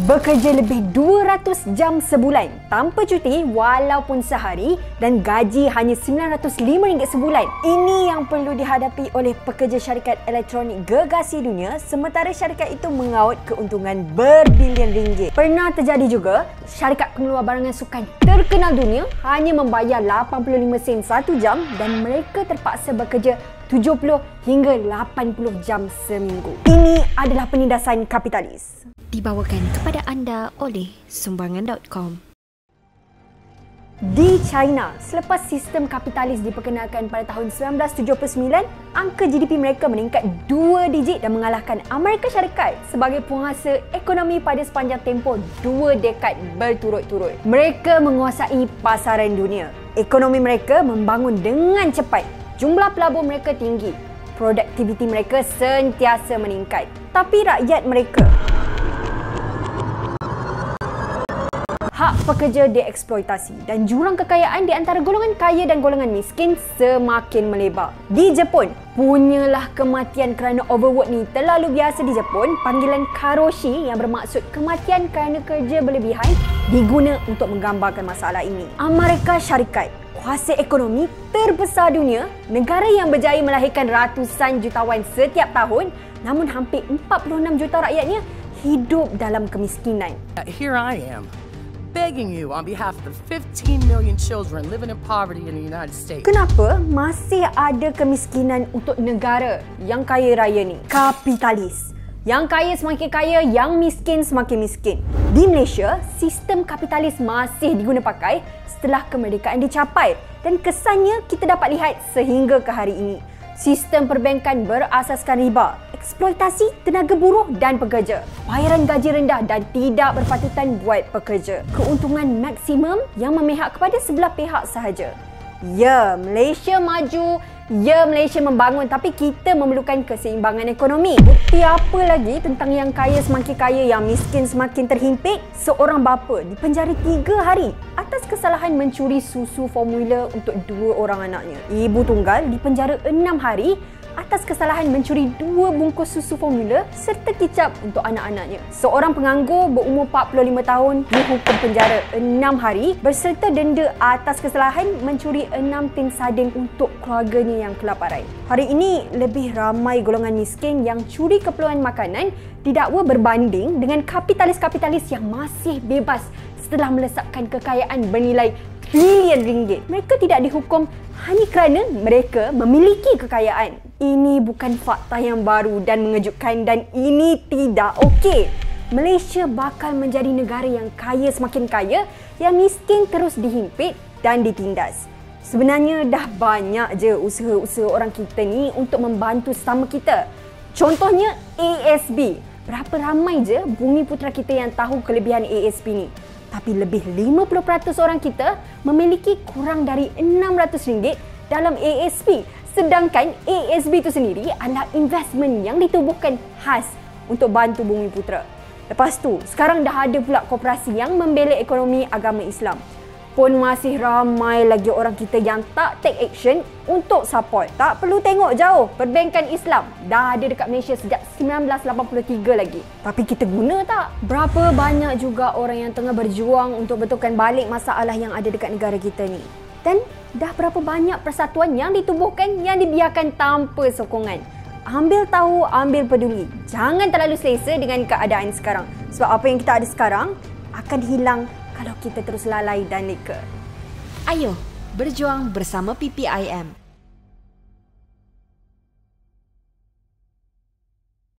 Bekerja lebih 200 jam sebulan tanpa cuti walaupun sehari dan gaji hanya RM905 sebulan. Ini yang perlu dihadapi oleh pekerja syarikat elektronik gegasi dunia sementara syarikat itu mengaut keuntungan berbilion ringgit. Pernah terjadi juga syarikat pengeluar barangan sukan terkenal dunia hanya membayar 85 sen satu jam dan mereka terpaksa bekerja 70 hingga 80 jam seminggu. Ini adalah penindasan kapitalis. Dibawakan kepada anda oleh sumbangan.com. Di China, selepas sistem kapitalis diperkenalkan pada tahun 1979, angka GDP mereka meningkat 2 digit dan mengalahkan Amerika Syarikat sebagai penguasa ekonomi pada sepanjang tempoh 2 dekad berturut-turut. Mereka menguasai pasaran dunia. Ekonomi mereka membangun dengan cepat. Jumlah pelabur mereka tinggi. Produktiviti mereka sentiasa meningkat. Tapi rakyat mereka, hak pekerja dieksploitasi dan jurang kekayaan di antara golongan kaya dan golongan miskin semakin melebar. Di Jepun, punyalah kematian kerana overwork ni terlalu biasa di Jepun. Panggilan karoshi yang bermaksud kematian kerana kerja berlebihan diguna untuk menggambarkan masalah ini. Amerika Syarikat, kuasa ekonomi terbesar dunia, negara yang berjaya melahirkan ratusan jutawan setiap tahun, namun hampir 46 juta rakyatnya hidup dalam kemiskinan. Here I am, begging you on behalf of the 15 million children living in poverty in the United States. Kenapa masih ada kemiskinan untuk negara yang kaya raya ni? Kapitalis. Yang kaya semakin kaya, yang miskin semakin miskin. Di Malaysia, sistem kapitalis masih diguna pakai setelah kemerdekaan dicapai dan kesannya kita dapat lihat sehingga ke hari ini. Sistem perbankan berasaskan riba, eksploitasi tenaga buruh dan pekerja, bayaran gaji rendah dan tidak berpatutan buat pekerja, keuntungan maksimum yang memihak kepada sebelah pihak sahaja. Ya, Malaysia maju, ya, Malaysia membangun, tapi kita memerlukan keseimbangan ekonomi. Bukti apa lagi tentang yang kaya semakin kaya, yang miskin semakin terhimpit? Seorang bapa dipenjara 3 hari atas kesalahan mencuri susu formula untuk 2 orang anaknya. Ibu tunggal dipenjara 6 hari atas kesalahan mencuri 2 bungkus susu formula serta kicap untuk anak-anaknya. Seorang penganggur berumur 45 tahun dihukum penjara 6 hari berserta denda atas kesalahan mencuri 6 tin sardin untuk keluarganya yang kelaparan. Hari ini, lebih ramai golongan miskin yang curi keperluan makanan didakwa berbanding dengan kapitalis-kapitalis yang masih bebas setelah melesatkan kekayaan bernilai trilion ringgit. Mereka tidak dihukum hanya kerana mereka memiliki kekayaan. Ini bukan fakta yang baru dan mengejutkan dan ini tidak okey. Malaysia bakal menjadi negara yang kaya semakin kaya, yang miskin terus dihimpit dan ditindas. Sebenarnya dah banyak je usaha-usaha orang kita ni untuk membantu sesama kita. Contohnya ASB. Berapa ramai je bumi putera kita yang tahu kelebihan ASB ni. Tapi lebih 50% orang kita memiliki kurang dari RM600 dalam ASB. Sedangkan ASB itu sendiri adalah investment yang ditubuhkan khas untuk bantu bumi putera. Lepas tu, sekarang dah ada pula koperasi yang membela ekonomi agama Islam. Pun masih ramai lagi orang kita yang tak take action untuk support. Tak perlu tengok jauh, perbankan Islam dah ada dekat Malaysia sejak 1983 lagi. Tapi kita guna tak? Berapa banyak juga orang yang tengah berjuang untuk betulkan balik masalah yang ada dekat negara kita ni. Dan dah berapa banyak persatuan yang ditubuhkan yang dibiarkan tanpa sokongan. Ambil tahu, ambil peduli. Jangan terlalu selesa dengan keadaan sekarang. Sebab apa yang kita ada sekarang akan hilang kalau kita terus lalai dan leka. Ayo, berjuang bersama PPIM.